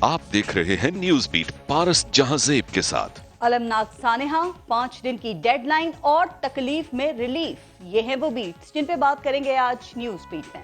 आप देख रहे हैं न्यूज बीट पारस जहांजेब के साथ। अलमनाक सानेहा, 5 दिन की डेडलाइन और तकलीफ में रिलीफ, ये हैं वो बीट्स जिन पे बात करेंगे आज न्यूज बीट में।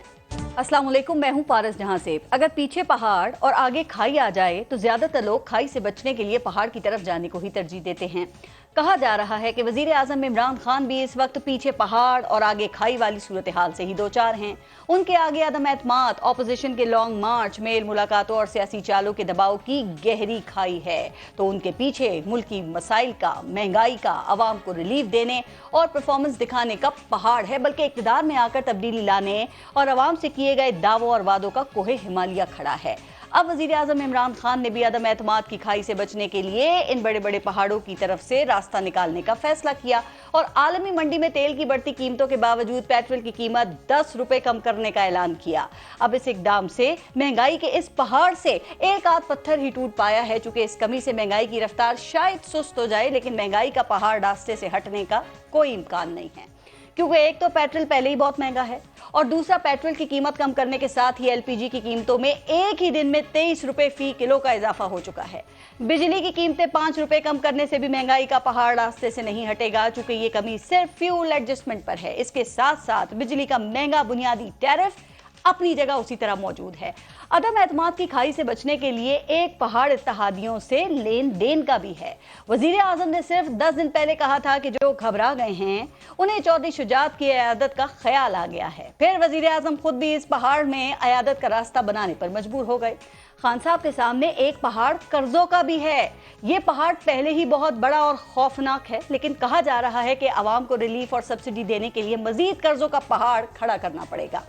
अस्सलाम वालेकुम, मैं हूं पारस जहांजेब। अगर पीछे पहाड़ और आगे खाई आ जाए तो ज्यादातर लोग खाई से बचने के लिए पहाड़ की तरफ जाने को ही तरजीह देते हैं। कहा जा रहा है कि वजीर आजम इमरान खान भी इस वक्त पीछे पहाड़ और आगे खाई वाली सूरत हाल से ही दो चार हैं। उनके आगे अदम एतमाद, ऑपोजिशन के लॉन्ग मार्च, मेल मुलाकातों और सियासी चालों के दबाव की गहरी खाई है, तो उनके पीछे मुल्की मसाइल का, महंगाई का, अवाम को रिलीफ देने और परफॉर्मेंस दिखाने का पहाड़ है, बल्कि इक़्तिदार में आकर तब्दीली लाने और अवाम से किए गए दावों और वादों का कोहे हिमालय खड़ा है। अब वजीर आजम इमरान खान ने भी अदम एतमाद की खाई से बचने के लिए इन बड़े बड़े पहाड़ों की तरफ से रास्ता निकालने का फैसला किया और आलमी मंडी में तेल की बढ़ती कीमतों के बावजूद पेट्रोल की कीमत 10 रुपए कम करने का ऐलान किया। अब इस इकदाम से महंगाई के इस पहाड़ से एक आध पत्थर ही टूट पाया है। चूंकि इस कमी से महंगाई की रफ्तार शायद सुस्त हो जाए, लेकिन महंगाई का पहाड़ रास्ते से हटने का कोई इम्कान नहीं है, क्योंकि एक तो पेट्रोल पहले ही बहुत महंगा है और दूसरा पेट्रोल की कीमत कम करने के साथ ही एलपीजी की कीमतों में एक ही दिन में 23 रुपए फी किलो का इजाफा हो चुका है। बिजली की कीमतें 5 रुपए कम करने से भी महंगाई का पहाड़ रास्ते से नहीं हटेगा, चूंकि ये कमी सिर्फ फ्यूल एडजस्टमेंट पर है। इसके साथ साथ बिजली का महंगा बुनियादी टैरिफ अपनी जगह उसी तरह मौजूद है। अदम एतमाद की खाई से बचने के लिए एक पहाड़ इत्तेहादियों से लेन देन का भी है। वजीर आजम ने सिर्फ 10 दिन पहले कहा था कि जो घबरा गए हैं उन्हें चौधरी शुजात की अयादत का ख्याल आ गया है। फिर वजीर आजम खुद भी इस पहाड़ में अयादत का रास्ता बनाने पर मजबूर हो गए। खान साहब के सामने एक पहाड़ कर्जों का भी है। ये पहाड़ पहले ही बहुत बड़ा और खौफनाक है, लेकिन कहा जा रहा है कि आवाम को रिलीफ और सब्सिडी देने के लिए मजीद कर्जों का पहाड़ खड़ा करना पड़ेगा।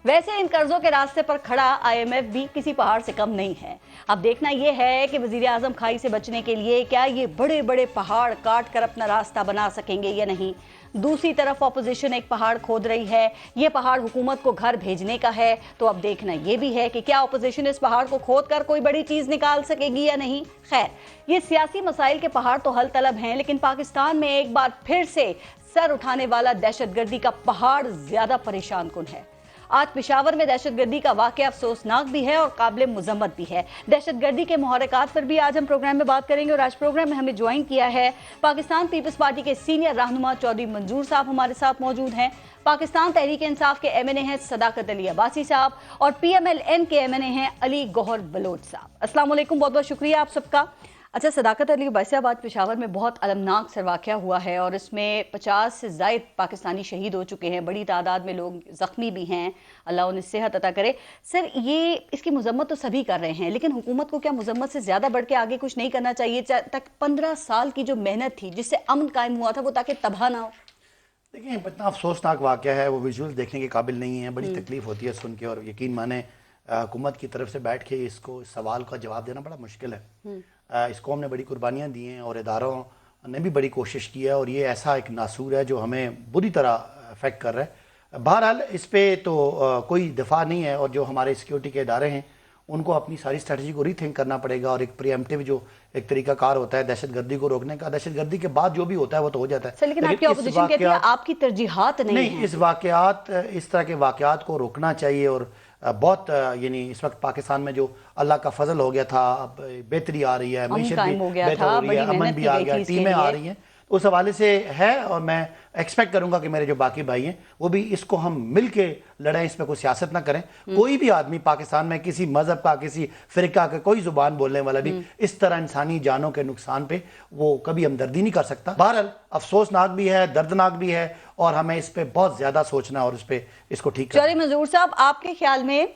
वैसे इन कर्जों के रास्ते पर खड़ा आईएमएफ भी किसी पहाड़ से कम नहीं है। अब देखना यह है कि वजीर आजम खाई से बचने के लिए क्या ये बड़े बड़े पहाड़ काट कर अपना रास्ता बना सकेंगे या नहीं। दूसरी तरफ ऑपोजिशन एक पहाड़ खोद रही है। ये पहाड़ हुकूमत को घर भेजने का है, तो अब देखना यह भी है कि क्या ऑपोजिशन इस पहाड़ को खोद कर कोई बड़ी चीज निकाल सकेगी या नहीं। खैर, ये सियासी मसाइल के पहाड़ तो हल तलब हैं, लेकिन पाकिस्तान में एक बार फिर से सर उठाने वाला दहशतगर्दी का पहाड़ ज्यादा परेशान कुन है। आज पेशावर में दहशतगर्दी का वाकया अफसोसनाक भी है और काबिल मुजम्मत भी है। दहशतगर्दी के मुहर्रिकात पर भी आज हम प्रोग्राम में बात करेंगे और आज प्रोग्राम में हमें ज्वाइन किया है पाकिस्तान पीपल्स पार्टी के सीनियर रहनुमा चौधरी मंजूर साहब हमारे साथ मौजूद हैं। पाकिस्तान तहरीक इंसाफ के एमएनए हैं सदाकत अली अब्बासी साहब और पीएमएलएन के एमएनए हैं अली गौहर बलोच साहब। अस्सलाम वालेकुम, बहुत बहुत शुक्रिया आप सबका। अच्छा, सदाकत अली अब्बासी साहब, आज पेशावर में बहुत अलमनाक सर वाक़या हुआ है और इसमें 50 से ज़ायद पाकिस्तानी शहीद हो चुके हैं, बड़ी तादाद में लोग ज़ख्मी भी हैं, अल्लाह उन्हें सेहत अता करे। सर, ये इसकी मजम्मत तो सभी कर रहे हैं, लेकिन हुकूमत को क्या मजम्मत से ज़्यादा बढ़ के आगे कुछ नहीं करना चाहिए तक 15 साल की जो मेहनत थी जिससे अमन कायम हुआ था वो ताकि तबाह ना हो। देखिए, इतना अफसोसनाक वाक़या है, वो विजुअल देखने के काबिल नहीं है। बड़ी तकलीफ होती है सुन के, और यकीन माने हुकूमत की तरफ से बैठ के इसको सवाल का जवाब देना बड़ा मुश्किल है। इस कौम ने बड़ी कुर्बानियाँ दी हैं और इदारों ने भी बड़ी कोशिश की है, और ये ऐसा एक नासूर है जो हमें बुरी तरह अफेक्ट कर रहा है। बहरहाल इस पर तो कोई दफा नहीं है, और जो हमारे सिक्योरिटी के इदारे हैं उनको अपनी सारी स्ट्रेटजी को रीथिंक करना पड़ेगा, और एक प्रीएम्प्टिव जो एक तरीका कार होता है दहशतगर्दी को रोकने का, दहशतगर्दी के बाद जो भी होता है वो तो हो जाता है। लेकिन आपकी ऑपोजिशन कहती है आपकी तरजीहात नहीं है। इस तरह के वाक़यात को रोकना चाहिए, और बहुत यानी इस वक्त पाकिस्तान में जो अल्लाह का फजल हो गया था, अब बेहतरी आ रही है, मैशत भी बेहतर हो रही है, अमन भी आ गया, टीमें आ रही हैं, उस हवाले से है। और मैं एक्सपेक्ट करूंगा कि मेरे जो बाकी भाई हैं वो भी इसको हम मिल के लड़ें, इसमें कोई सियासत ना करें। कोई भी आदमी पाकिस्तान में किसी मजहब का, किसी फिरका का, कोई जुबान बोलने वाला भी इस तरह इंसानी जानों के नुकसान पे वो कभी हमदर्दी नहीं कर सकता। बहरहाल अफसोसनाक भी है, दर्दनाक भी है, और हमें इस पे बहुत ज्यादा सोचना और इसको ठीक करना। चौधरी मंजूर साहब, आपके ख्याल में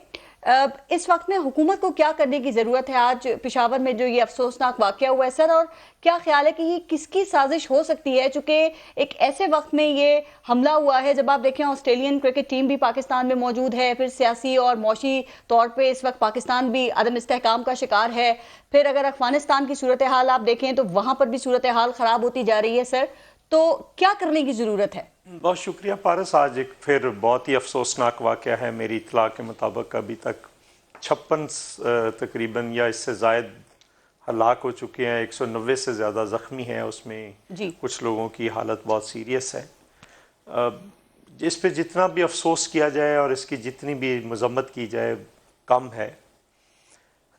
इस वक्त में हुकूमत को क्या करने की ज़रूरत है? आज पेशावर में जो ये अफसोसनाक वाक़या हुआ है सर, और क्या ख्याल है कि ये किसकी साजिश हो सकती है? चूँकि एक ऐसे वक्त में ये हमला हुआ है जब आप देखें ऑस्ट्रेलियन क्रिकेट टीम भी पाकिस्तान में मौजूद है, फिर सियासी और मौशी तौर पे इस वक्त पाकिस्तान भी अदम इस्तेहकाम का शिकार है, फिर अगर अफगानिस्तान की सूरत हाल आप देखें तो वहाँ पर भी सूरत हाल ख़राब होती जा रही है। सर, तो क्या करने की ज़रूरत है? बहुत शुक्रिया पारस। आज एक फिर बहुत ही अफसोसनाक वाक़या है। मेरी इत्तला के मुताबिक अभी तक 56 तकरीबन या इससे ज़ायद हलाक हो चुके हैं, 190 से ज़्यादा ज़ख्मी हैं, उसमें कुछ लोगों की हालत बहुत सीरियस है। इस पे जितना भी अफसोस किया जाए और इसकी जितनी भी मजम्मत की जाए कम है।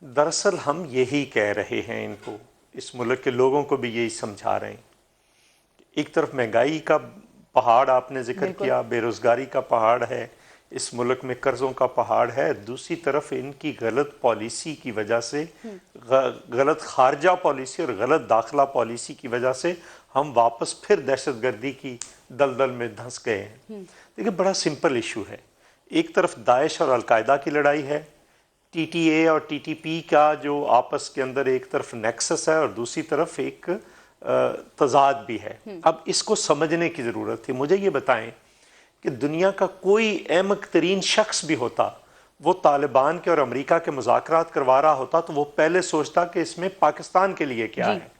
दरअसल हम यही कह रहे हैं इनको, इस मुल्क के लोगों को भी यही समझा रहे हैं। एक तरफ महंगाई का पहाड़ आपने जिक्र किया, बेरोजगारी का पहाड़ है, इस मुल्क में कर्जों का पहाड़ है, दूसरी तरफ इनकी गलत पॉलिसी की वजह से, गलत खारजा पॉलिसी और गलत दाखिला पॉलिसी की वजह से हम वापस फिर दहशतगर्दी की दलदल में धंस गए हैं। देखिए बड़ा सिंपल इशू है, एक तरफ दाइश और अलकायदा की लड़ाई है, टीटीए और टीटीपी का जो आपस के अंदर एक तरफ नेक्सस है और दूसरी तरफ एक तजाद भी है। अब इसको समझने की ज़रूरत थी। मुझे ये बताएं कि दुनिया का कोई अहमक तरीन शख्स भी होता, वो तालिबान के और अमेरिका के मुज़ाकरात करवा रहा होता तो वो पहले सोचता कि इसमें पाकिस्तान के लिए क्या है।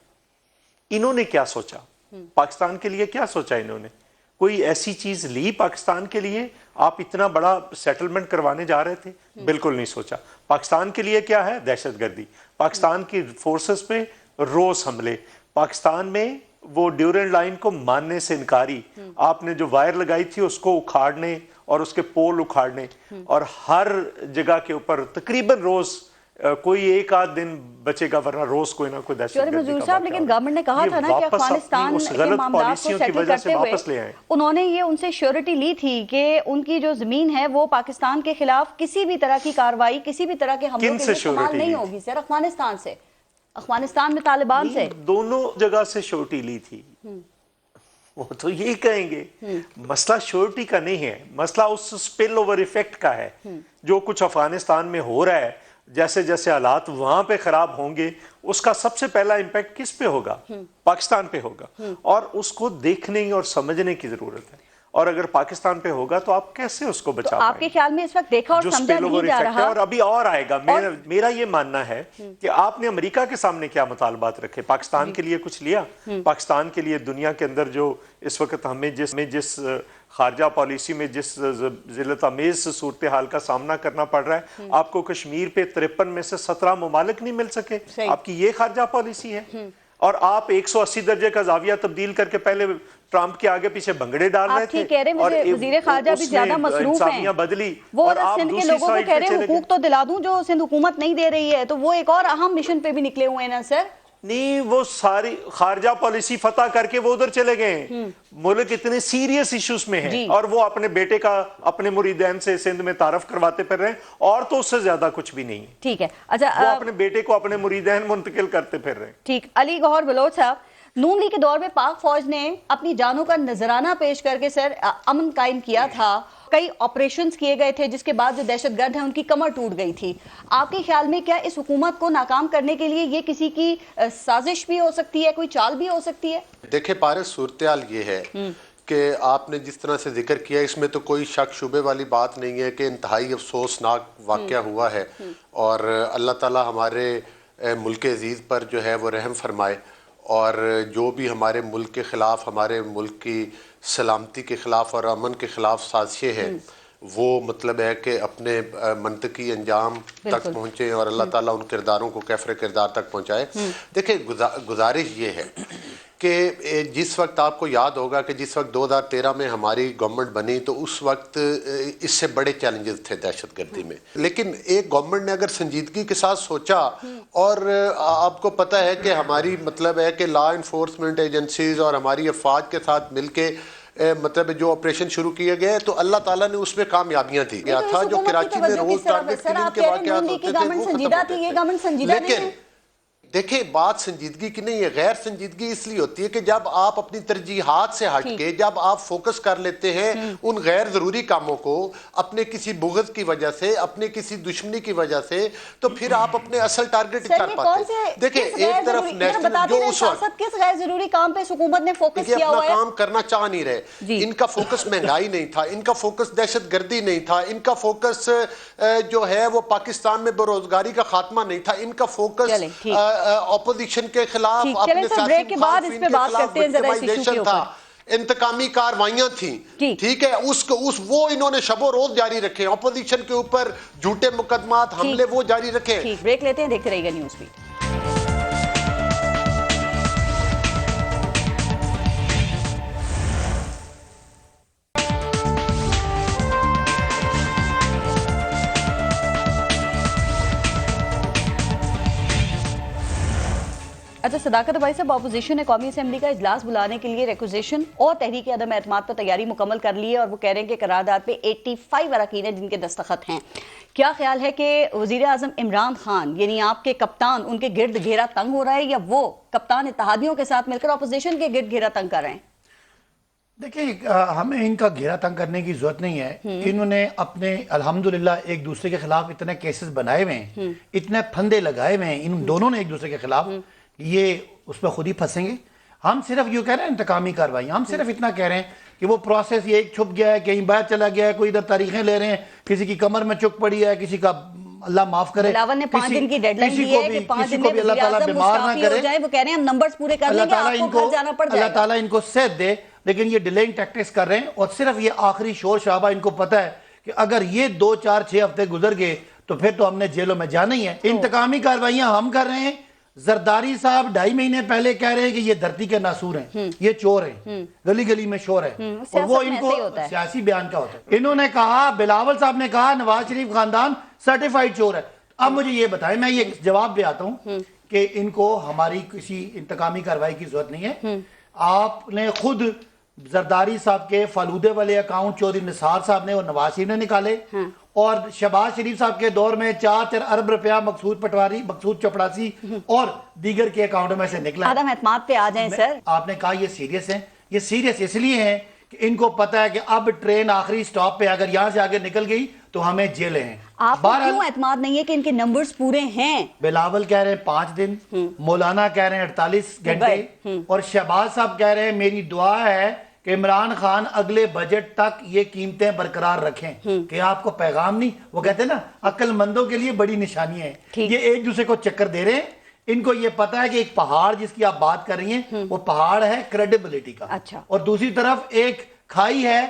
इन्होंने क्या सोचा, पाकिस्तान के लिए क्या सोचा इन्होंने? कोई ऐसी चीज़ ली पाकिस्तान के लिए? आप इतना बड़ा सेटलमेंट करवाने जा रहे थे? बिल्कुल नहीं सोचा। पाकिस्तान के लिए क्या है? दहशतगर्दी। पाकिस्तान की फोर्सेस पे रोज हमले, पाकिस्तान में वो ड्यूरेंट लाइन को मानने से इनकारी, आपने जो वायर लगाई थी उसको उखाड़ने और उसके पोल उखाड़ने, और हर जगह के ऊपर तकरीबन रोज कोई एक आध दिन बचेगा वरना रोज कोई ना कोई दहशतगर्दी का। लेकिन गवर्नमेंट ने कहा था ना कि अफगानिस्तान के मामलात को सेटल करते हुए उन्होंने ये उनसे श्योरिटी ली थी कि उनकी जो जमीन है वो पाकिस्तान के खिलाफ किसी भी तरह की कार्रवाई, किसी भी तरह के हमलों के लिए इस्तेमाल नहीं होगी। सर अफगानिस्तान से, अफगानिस्तान में तालिबान से, दोनों जगह से श्योरिटी ली थी। वो तो यही कहेंगे, मसला श्योरिटी का नहीं है, मसला उस स्पिल ओवर इफेक्ट का है। जो कुछ अफगानिस्तान में हो रहा है, जैसे जैसे हालात वहां पे खराब होंगे, उसका सबसे पहला इंपैक्ट किस पे होगा? पाकिस्तान पे होगा, और उसको देखने और समझने की जरूरत है। और अगर पाकिस्तान पे होगा तो आप कैसे उसको बचा पाएंगे? आपके ख्याल में इस वक्त देखा और समझा नहीं जा रहा, और अभी और आएगा। मेरा ये मानना है कि आपने अमेरिका के सामने क्या मुतालबात रखे? पाकिस्तान के लिए कुछ लिया? पाकिस्तान के लिए दुनिया के अंदर जो इस वक्त हमें जिस खारजा पॉलिसी में जिस जिल्लत अमेज सूरत हाल का सामना करना पड़ रहा है, आपको कश्मीर पे 53 में से 17 ममालिक नहीं मिल सके, आपकी ये खारजा पॉलिसी है। और आप 180 दर्जे का जाविया तब्दील करके पहले ट्रंप के आगे पीछे भंगड़े डाल रहे थे, कह रहे और वजीर खारजा भी ज्यादा मसरूफ हैं, बदली, वो और आप सिंध के लोगों को कह रहे हैं हुकूक तो दिला दूं जो सिंध हुकूमत नहीं दे रही है, तो वो एक और अहम मिशन पे भी निकले हुए हैं ना सर। नहीं, वो सारी खारजा पॉलिसी फतह करके वो उधर चले गए। मुल्क इतने सीरियस इश्यूज में है और वो अपने बेटे का अपने मुरीदैन से सिंध में तारफ करवाते फिर रहे हैं, और तो उससे ज्यादा कुछ भी नहीं है। ठीक है, अच्छा, वो अपने बेटे को अपने मुरीदैन मुंतकिल करते फिर रहे हैं। ठीक। अली गौहर बलोच साहब, नून लीग के दौर में पाक फौज ने अपनी जानों का नजराना पेश करके सर अमन कायम किया था, कई ऑपरेशंस किए गए थे, जिसके बाद जो दहशतगर्द हैं उनकी कमर टूट गई थी। आपके ख्याल में क्या इस हुकूमत को नाकाम करने के लिए ये किसी की साजिश भी हो सकती है, कोई चाल भी हो सकती है? देखिए पारस, सूरत-ए-हाल ये है कि आपने जिस तरह से जिक्र किया, इसमें तो कोई शक शुबे वाली बात नहीं है कि इंतहाई अफसोसनाक वाक़या हुआ है, और अल्लाह ताला हमारे मुल्क अजीज़ पर जो है वो रहम फरमाए, और जो भी हमारे मुल्क के ख़िलाफ़, हमारे मुल्क की सलामती के ख़िलाफ़ और अमन के ख़िलाफ़ साजिशें हैं, वो मतलब है कि अपने मंतकी अंजाम तक पहुँचे और अल्लाह ताला उन किरदारों को कैफर किरदार तक पहुँचाए। देखिए गुजारिश ये है कि जिस वक्त आपको याद होगा कि जिस वक्त 2013 में हमारी गवर्नमेंट बनी तो उस वक्त इससे बड़े चैलेंजेस थे दहशतगर्दी में, लेकिन एक गवर्नमेंट ने अगर संजीदगी के साथ सोचा, और आपको पता है कि हमारी मतलब है कि लॉ इन्फोर्समेंट एजेंसीज और हमारी अफवाज के साथ मिलके मतलब जो ऑपरेशन शुरू किए गए, तो अल्लाह ताला ने उसमें कामयाबियां दी गया था। जो कराची में रोज टारगेट किलिंग के वाक़यात होते थे वो खत्म होते थे। लेकिन देखिए बात संजीदगी की नहीं है, गैर संजीदगी इसलिए होती है कि जब आप अपनी तरजीहात से हट के जब आप फोकस कर लेते हैं उन गैर जरूरी कामों को, अपने किसी बुग़्ज़ की वजह से, अपने किसी दुश्मनी की वजह से, तो फिर आप अपने असल टारगेट कर पाते हैं। देखिए एक तरफ नेशनल जो उस वक्त किस गैर जरूरी काम पे हुकूमत ने फोकस किया हुआ है, काम करना चाह नहीं रहे। इनका फोकस महंगाई नहीं था, इनका फोकस दहशतगर्दी नहीं था, इनका फोकस जो है वो पाकिस्तान में बेरोजगारी का खात्मा नहीं था, इनका फोकस ऑपोजिशन के खिलाफ अपने सियासी के बाद इस पे बात करते हैं जरा इस इशू के ऊपर। इंतकामी कार्रवाइयां थी, ठीक है, वो इन्होंने शबो रोज जारी रखे, ऑपोजिशन के ऊपर झूठे मुकदमात, हमले वो जारी रखे। ठीक, ब्रेक लेते हैं, देखते रहिएगा न्यूज़ बीट। अच्छा सदाकत भाई साहब, अपोजिशन ने कौमी असेंबली का इजलास बुलाने के लिए रिक्वेजिशन और तहरीक अदम एतमाद पर तैयारी मुकम्मल कर ली है और वो कह रहे हैं कि करारदाद पे 85 अरकान हैं जिनके दस्तखत हैं। क्या ख्याल है कि वजीर आजम इमरान खान यानी आपके कप्तान उनके गिर्द घेरा तंग हो रहा है या वो कप्तान इत्तेहादियों के साथ मिलकर अपोजिशन के गिर्द घेरा तंग कर रहे हैं? देखिए, हमें इनका घेरा तंग करने की जरूरत नहीं है। इन्होंने अपने अल्हम्दुलिल्लाह एक दूसरे के खिलाफ इतने केसेस बनाए हुए हैं, इतने फंदे लगाए हुए हैं इन दोनों ने एक दूसरे के खिलाफ, ये उस पर खुद ही फंसेंगे। हम सिर्फ ये कह रहे हैं इंतकामी कार्रवाई, हम सिर्फ इतना कह रहे हैं कि वो प्रोसेस ये एक छुप गया है, कहीं बाहर चला गया है, कोई इधर तारीखें ले रहे हैं, किसी की कमर में चुक पड़ी है, किसी का अल्लाह माफ करे, बिलावल ने 5 दिन की डेडलाइन दी है कि 5 दिन में अल्लाह ताला बीमार ना करे, वो कह रहे हैं हम नंबर्स पूरे कर लेंगे, आपको घर जाना पड़ जाएगा। अल्लाह ताला इनको सेहत दे, लेकिन ये डिलेइंग टैक्टिक्स कर रहे हैं और सिर्फ ये आखिरी शोर शराबा, इनको पता है कि अगर ये 2, 4, 6 हफ्ते गुजर गए तो फिर तो हमने जेलों में जाना ही है। इंतकामी कार्रवाइयां हम कर रहे हैं। जरदारी साहब 2.5 महीने पहले कह रहे हैं कि ये धरती के नासूर हैं, ये चोर हैं, गली गली में शोर है, और वो इनको सियासी बयान का होता है। इन्होंने कहा, बिलावल साहब ने कहा नवाज शरीफ खानदान सर्टिफाइड चोर है। अब मुझे ये बताएं, मैं ये जवाब दे आता हूं कि इनको हमारी किसी इंतकामी कार्रवाई की जरूरत नहीं है। आपने खुद जरदारी साहब के फालूदे वाले अकाउंट चौधरी निसार साहब ने और नवाज शरीफ ने निकाले, और शहबाज शरीफ साहब के दौर में 4 अरब रुपया मकसूद पटवारी, मकसूद चपड़ासी और दीगर के अकाउंटों में से निकला। आदम एतमाद पे आ जाएं सर। आपने कहा ये सीरियस है, ये सीरियस इसलिए है कि इनको पता है कि अब ट्रेन आखिरी स्टॉप पे अगर यहां से आगे निकल गई तो हमें जेल हैं। आपको क्यों एतमाद नहीं है कि इनके नंबर्स पूरे हैं? बिलावल कह रहे हैं 5 दिन, मौलाना कह रहे हैं 48 घंटे, और शहबाज साहब कह रहे हैं मेरी दुआ है कि इमरान खान अगले बजट तक ये कीमतें बरकरार रखें। कि आपको पैगाम नहीं, वो कहते हैं ना अक्लमंदों के लिए बड़ी निशानियां हैं। ये एक दूसरे को चक्कर दे रहे हैं। इनको ये पता है कि एक पहाड़ जिसकी आप बात कर रही हैं वो पहाड़ है क्रेडिबिलिटी का, अच्छा, और दूसरी तरफ एक खाई है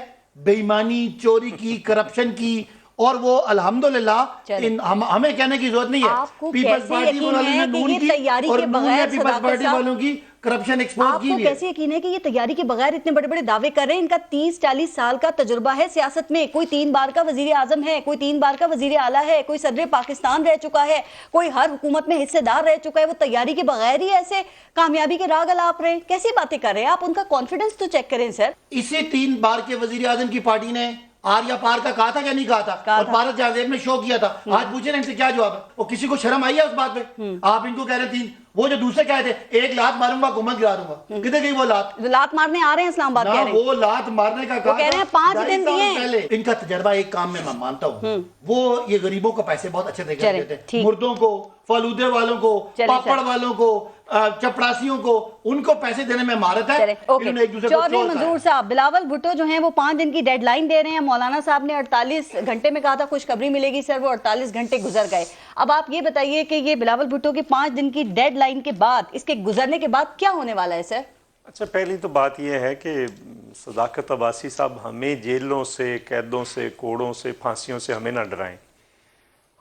बेईमानी, चोरी की, करप्शन की, और वो अल्हम्दुलिल्लाह हमें कहने की जरूरत नहीं है। पीपल्स पार्टी वालों ने नून की और नून ने पीपल्स पार्टी वालों की करप्शन एक्सपोज की। आपको कैसे यकीन है कि ये तैयारी के बगैर इतने बड़े बड़े दावे कर रहे हैं? इनका 30-40 साल का तजुर्बा है सियासत में। कोई 3 बार का वजीर आजम है, कोई 3 बार का वजीर आला है, कोई सदर पाकिस्तान रह चुका है, कोई हर हुकूमत में हिस्सेदार रह चुका है। वो तैयारी के बगैर ही ऐसे कामयाबी के राग अलाप रहे हैं। कैसी बातें कर रहे हैं आप? उनका कॉन्फिडेंस तो चेक करें सर। इसी 3 बार के वजीर आजम की पार्टी ने आर या पार का कहा था क्या नहीं कहा था, और पारस जावेद ने शो किया था। आज पूछे ना इनसे क्या जवाब है? और किसी को शर्म आई है उस बात पे? आप इनको कह रहे थे, वो जो दूसरे कहे थे 1 लात मारूंगा हुकूमत गिरा दूंगा, किधर गई वो लात मारने आ रहे हैं इस्लामाबाद, कह रहे हैं वो लात मारने का कह रहे हैं 5 दिन दिए पहले। इनका तजर्बा एक काम में मैं मानता हूँ, वो ये गरीबों को पैसे बहुत अच्छे देते थे, मुर्दों को, फालूदे वालों को, पापड़ वालों को, चपड़ासियों को, उनको पैसे देने में महारत है। चौधरी मंजूर साहब, बिलावल भुट्टो जो हैं वो 5 दिन की डेडलाइन दे रहे हैं। मौलाना साहब ने 48 घंटे में कहा था खुशखबरी मिलेगी सर, वो 48 घंटे गुजर गए। अब आप ये बताइए कि ये बिलावल भुट्टो की 5 दिन की डेडलाइन के बाद, इसके गुजरने के बाद क्या होने वाला है सर? अच्छा, पहली तो बात यह है कि सदाकत अब्बासी साहब हमें जेलों से, कैदों से, कोड़ों से, फांसियों से हमें ना डराएं।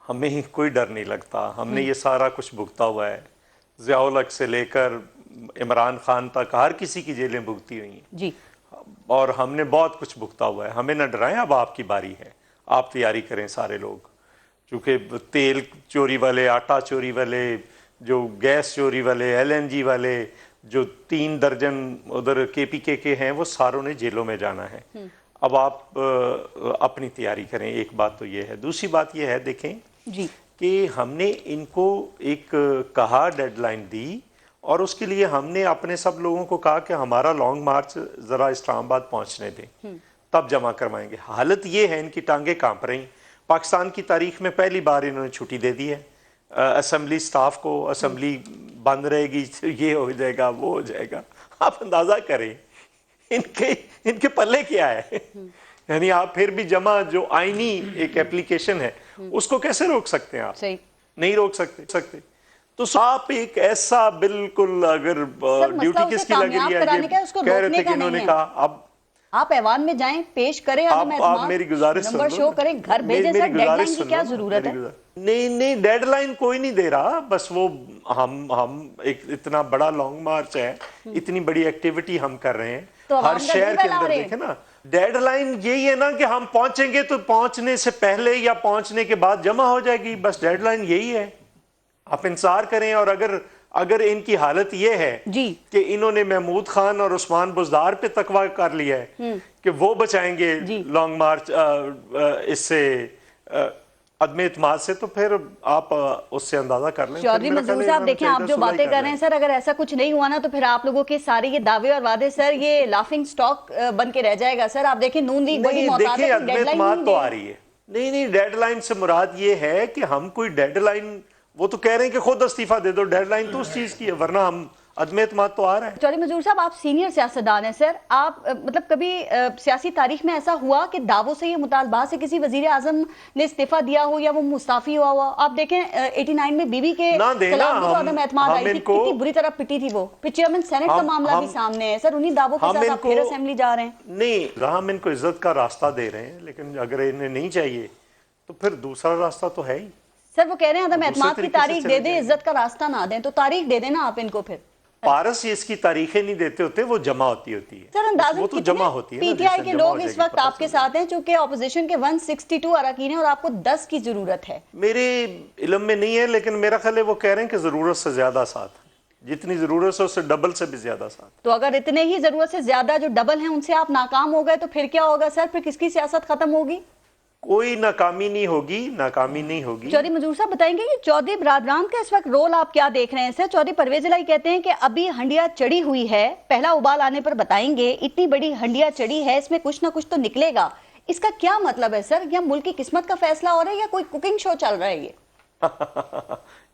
हमें कोई डर नहीं लगता। हमने ये सारा कुछ भुगता हुआ है। ज़ियाउल हक से लेकर इमरान खान तक हर किसी की जेलें भुगती हुई हैं जी, और हमने बहुत कुछ भुगता हुआ है। हमें न डराएं, अब आपकी बारी है, आप तैयारी करें सारे लोग। चूँकि तेल चोरी वाले, आटा चोरी वाले, जो गैस चोरी वाले, LNG वाले, जो 3 दर्जन उधर KPK के हैं, वो सारों ने जेलों में जाना है। अब आप अपनी तैयारी करें, एक बात तो ये है। दूसरी बात ये है, देखें जी, कि हमने इनको एक कहा, डेडलाइन दी, और उसके लिए हमने अपने सब लोगों को कहा कि हमारा लॉन्ग मार्च ज़रा इस्लामाबाद पहुंचने दें, तब जमा करवाएंगे। हालत ये है, इनकी टांगें कांप रही। पाकिस्तान की तारीख में पहली बार इन्होंने छुट्टी दे दी है असेंबली स्टाफ को। असेंबली बंद रहेगी, ये हो जाएगा, वो हो जाएगा। आप अंदाज़ा करें इनके पल्ले क्या है। यानी आप फिर भी जमा, जो आईनी एक एप्लीकेशन है, उसको कैसे रोक सकते हैं आप? सही नहीं रोक सकते। तो आप एक ऐसा बिल्कुल, अगर ड्यूटी किसकी लग रही है, कह रहे थे कि इन्होंने कहा, अब आप ऐवान में जाएं, पेश करें, आप मेरी गुजारिश नंबर शो करें, घर भेजें सर। डेडलाइन की क्या जरूरत है? नहीं, डेडलाइन कोई नहीं दे रहा। बस वो हम एक इतना बड़ा लॉन्ग मार्च है, इतनी बड़ी एक्टिविटी हम कर रहे हैं, तो हर शहर के अंदर देखे ना। डेडलाइन यही है ना कि हम पहुंचेंगे तो पहुंचने से पहले या पहुंचने के बाद जमा हो जाएगी, बस डेडलाइन यही है। आप इंतजार करें, और अगर اگر ان کی حالت یہ ہے کہ انہوں نے محمود خان اور عثمان بزدار پہ تقوی کر لیا ہے کہ وہ بچائیں گے لانگ مارچ اس سے عدم اعتماد سے، تو پھر آپ اس سے اندازہ کر لیں۔ چودھری منظور صاحب دیکھیں، آپ جو باتیں کر رہے ہیں سر، اگر ایسا کچھ نہیں ہوا نا تو پھر آپ لوگوں کے سارے یہ دعوے اور وعدے سر یہ لافنگ سٹاک بن کے رہ جائے گا سر۔ آپ دیکھیں نون لیگ بڑی محتاط ہے، عدم اعتماد تو آ رہی ہے۔ نہیں ڈیڈ لائن سے مراد یہ ہے کہ ہم کوئی ڈیڈ لائن، وہ تو کہہ رہے ہیں کہ خود استعفیٰ دے دو، ڈیڈ لائن تو اس چیز کی ہے، ورنہ ہم عدم اعتماد تو آ رہا ہے۔ چودھری منظور صاحب، آپ سینئر سیاستدان ہیں سر، آپ مطلب کبھی سیاسی تاریخ میں ایسا ہوا کہ دعووں سے یہ مطالبہ سے کسی وزیر اعظم نے استعفیٰ دیا ہو یا وہ مستعفی ہوا؟ آپ دیکھیں 89 میں بی بی کے خلاف بھی تو عدم اعتماد آئی تھی، کتنی بری طرح پٹی تھی وہ، پھر چیئرمین سینٹ کا معاملہ بھی سامنے ہے سر، انہی دعووں کے ساتھ آپ پھر اسمبلی جا رہے ہیں۔ نہیں، ہم ان کو عزت کا راستہ دے رہے ہیں، لیکن اگر انہیں نہیں چاہیے تو پھر دوسرا راستہ تو ہے ہی۔ سر وہ کہہ رہے ہیں عدم اعتماد کی تاریخ دے دیں، عزت کا راستہ نہ دیں، تو تاریخ دے دیں نا آپ ان کو پھر۔ پارس یہ اس کی تاریخیں نہیں دیتے ہوتے، وہ جمع ہوتی ہے۔ سر اندازہ وہ تو جمع ہوتی ہے، پی ٹی آئی کے لوگ اس وقت آپ کے ساتھ ہیں چونکہ اپوزیشن کے 162 اراکین ہیں اور آپ کو 10 کی ضرورت ہے۔ میرے علم میں نہیں ہے، لیکن میرا خیال ہے وہ کہہ رہے ہیں کہ ضرورت سے زیادہ ساتھ، جتنی ضرورت ہے اس سے ڈبل سے بھی زیادہ ساتھ۔ تو اگر اتنے ہی ضرورت سے زیادہ جو ڈبل ہیں ان سے آپ ناکام ہو گئے تو پھر کیا ہوگا سر؟ پھر کس کی سیاست ختم ہوگی؟ کوئی ناکامی نہیں ہوگی، ناکامی نہیں ہوگی۔ چودھری منظور صاحب بتائیں گے کہ چودھری برادران کا اس وقت رول آپ کیا دیکھ رہے ہیں سر؟ چودھری پرویز الہی کہتے ہیں کہ ابھی ہنڈیا چڑھی ہوئی ہے، پہلا ابال آنے پر بتائیں گے، اتنی بڑی ہنڈیا چڑھی ہے، اس میں کچھ نہ کچھ تو نکلے گا۔ اس کا کیا مطلب ہے سر؟ یا ملک کی قسمت کا فیصلہ ہو رہا ہے یا کوئی کوکنگ شو چل رہا ہے یہ؟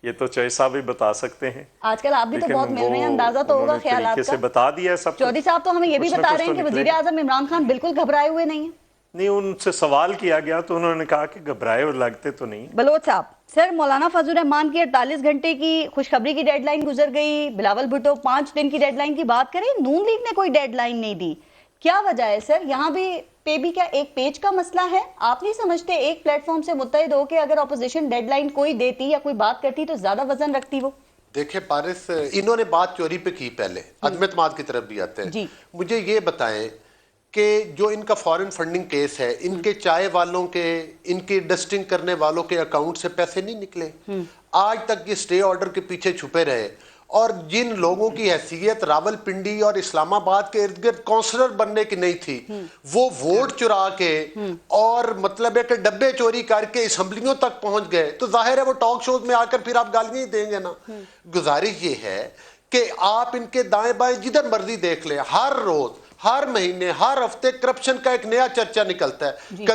یہ تو چوہدری صاحب بھی بتا سکتے ہیں، آج کل آپ بھی تو بہت مل رہے ہیں، اندازہ تو ہوگا خیالات کا۔ سے بتا دیا سب۔ چودھری صاحب تو ہمیں یہ بھی بتا رہے ہیں کہ وزیر اعظم عمران خان بالکل گھبرائے ہوئے نہیں ہیں۔ نہیں، ان سے سوال کیا گیا تو انہوں نے کہا کہ گھبرائے اور لگتے تو نہیں۔ بلوچ صاحب، سر مولانا فضل الرحمان کی 48 گھنٹے کی خوشخبری کی ڈیڈ لائن گزر گئی، بلاول بھٹو 5 دن کی ڈیڈ لائن کی بات کریں، نون لیگ نے کوئی ڈیڈ لائن نہیں دی، کیا وجہ ہے سر؟ یہاں بھی کیا ایک پیج کا مسئلہ ہے؟ آپ نہیں سمجھتے ایک پلیٹ فارم سے متحد ہو کہ اگر اپوزیشن ڈیڈ لائن کوئی دیتی یا کوئی بات کرتی تو زیادہ وزن رکھتی وہ؟ دیکھیں پارس، انہوں نے بات چوری پہ کی، پہلے عدم اعتماد کی طرف بھی آتے ہیں۔ مجھے یہ بتائیں کہ جو ان کا فارن فنڈنگ کیس ہے، ان کے چائے والوں کے، ان کے ڈسٹنگ کرنے والوں کے اکاؤنٹ سے پیسے نہیں نکلے، آج تک یہ سٹے آرڈر کے پیچھے چھپے رہے، اور جن لوگوں کی حیثیت راول پنڈی اور اسلام آباد کے ارد گرد کونسلر بننے کی نہیں تھی، وہ ووٹ چرا کے اور مطلب ہے کہ ڈبے چوری کر کے اسمبلیوں تک پہنچ گئے، تو ظاہر ہے وہ ٹاک شوز میں آ کر پھر آپ گالیاں ہی دیں گے نا۔ گزارش یہ ہے کہ آپ ان کے دائیں بائیں جدھر مرضی دیکھ لیں، ہر روز، ہر مہینے، ہر ہفتے کرپشن کا ایک نیا چرچا نکلتا ہے۔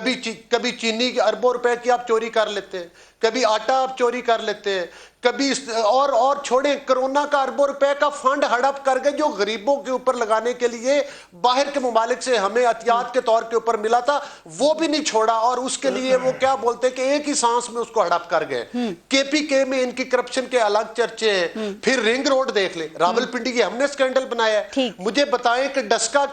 کبھی چینی کے اربوں روپے کی آپ چوری کر لیتے ہیں، کبھی آٹا آپ چوری کر لیتے ہیں، کبھی اور چھوڑیں کرونا کا اربوں روپے کا فنڈ ہڑپ کر گئے جو غریبوں کے اوپر لگانے کے لیے باہر کے ممالک سے ہمیں احتیاط کے طور کے اوپر ملا تھا، وہ بھی نہیں چھوڑا، اور اس کے لیے وہ کیا بولتے کہ ایک ہی سانس میں اس کو ہڑپ کر گئے۔ کے پی کے میں ان کی کرپشن کے الگ چرچے ہیں۔ پھر رنگ روڈ دیکھ لیں، راول پنڈی کی ہم نے سکینڈل بنایا ہے۔ مجھے بتائیں کہ ڈسکا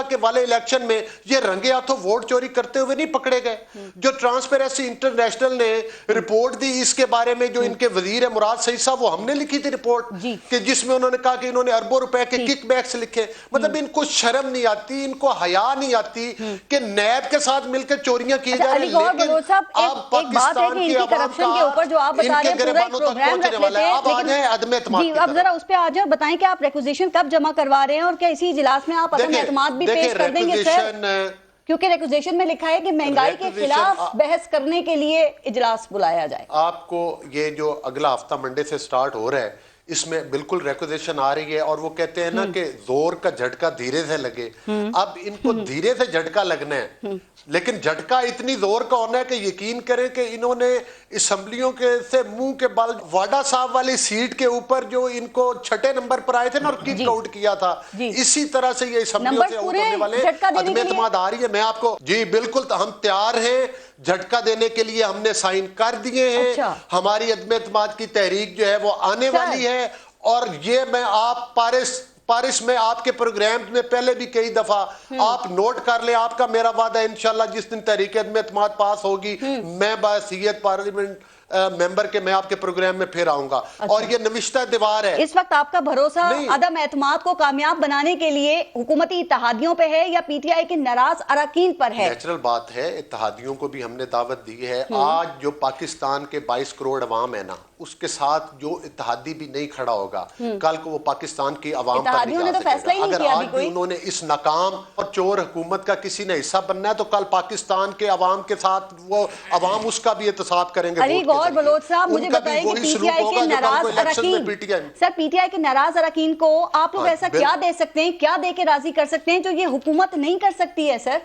کے والے الیکشن میں یہ رنگے ہاتھوں ووٹ چوری کرتے ہوئے نہیں پکڑے گئے؟ جو ٹرانسپیرنسی انٹرنیشنل نے رپورٹ دی اس کے بارے میں، جو ان کے وزیر ہے مراد سعید صاحب، وہ ہم نے لکھی تھی رپورٹ، کہ جس میں انہوں نے کہا کہ انہوں نے اربوں روپے کے کک بیکس لکھے۔ مطلب ان کو شرم نہیں آتی، ان کو حیا نہیں آتی کہ نیب کے ساتھ مل کے چوریاں کی جا رہی ہیں، لیکن آپ پاکستان کی عوام کا ان کے گریبانوں تک پہنچنے والا ہے۔ اب آ جائیں عدم اعتماد کی طرف۔ اب ذرا اس پہ آ جائیں، بتائیں کہ آپ ریکوزیشن کب جمع کروا رہے ہیں اور کیا اسی اجلاس میں آپ عدم اعتماد بھی پیش کر دیں گے سر؟ کیونکہ ریکوزیشن میں لکھا ہے کہ مہنگائی کے خلاف بحث کرنے کے لیے اجلاس بلایا جائے۔ آپ کو یہ جو اگلا ہفتہ منڈے سے سٹارٹ ہو رہا ہے، اس میں بالکل ریکوزیشن آ رہی ہے، اور وہ کہتے ہیں نا کہ زور کا جھٹکا دھیرے سے لگے۔ اب ان کو دھیرے سے جھٹکا لگنا ہے، لیکن جھٹکا اتنی زور کا ہونا ہے کہ یقین کریں کہ انہوں نے اسمبلیوں کے سے منہ کے بال، واڈا صاحب والی سیٹ کے اوپر جو ان کو 6 نمبر پر آئے تھے نا اور کک آؤٹ کیا تھا، اسی طرح سے یہ اسمبلیوں سے آؤٹ ہونے والے عدم اعتماد آ رہی ہے۔ میں آپ کو جی بالکل ہم تیار ہیں جھٹکا دینے کے لیے، ہم نے سائن کر دیے ہیں، ہماری عدم اعتماد کی تحریک جو ہے وہ آنے والی ہے، اور یہ میں آپ پارس میں آپ کے پروگرام میں پہلے بھی کئی دفعہ آپ نوٹ کر لیں، آپ کا میرا وعدہ ہے انشاءاللہ جس دن تحریک عدم اعتماد پاس ہوگی، میں بحیثیت پارلیمنٹ मेंबर के मैं आपके प्रोग्राम में फिर आऊंगा। और ये नविश्ता दीवार है। इस वक्त आपका भरोसा अदम एतमाद को कामयाब बनाने के लिए हुकूमती इत्तेहादियों पे है या पीटीआई के नाराज अरकान पर है? नेचुरल बात है, इत्तेहादियों को भी हमने दावत दी है। आज जो पाकिस्तान के 22 करोड़ अवाम है ना, उसके साथ जो इत्तेहादी भी नहीं खड़ा होगा, कल को वो पाकिस्तान की अवाम पर नहीं जा सकेगा। अगर आज भी उन्होंने इस नाकाम और चोर हुकूमत का किसी ने हिस्सा बनना है तो कल पाकिस्तान के अवाम के साथ वो अवाम उसका भी एहतसाब करेंगे। और बलोच साहब मुझे बताइए कि पीटीआई के नाराज अरकान, सर पीटीआई के नाराज अरकान को आप लोग ऐसा क्या दे सकते हैं, क्या दे के राजी कर सकते हैं जो ये हुकूमत नहीं कर सकती है? सर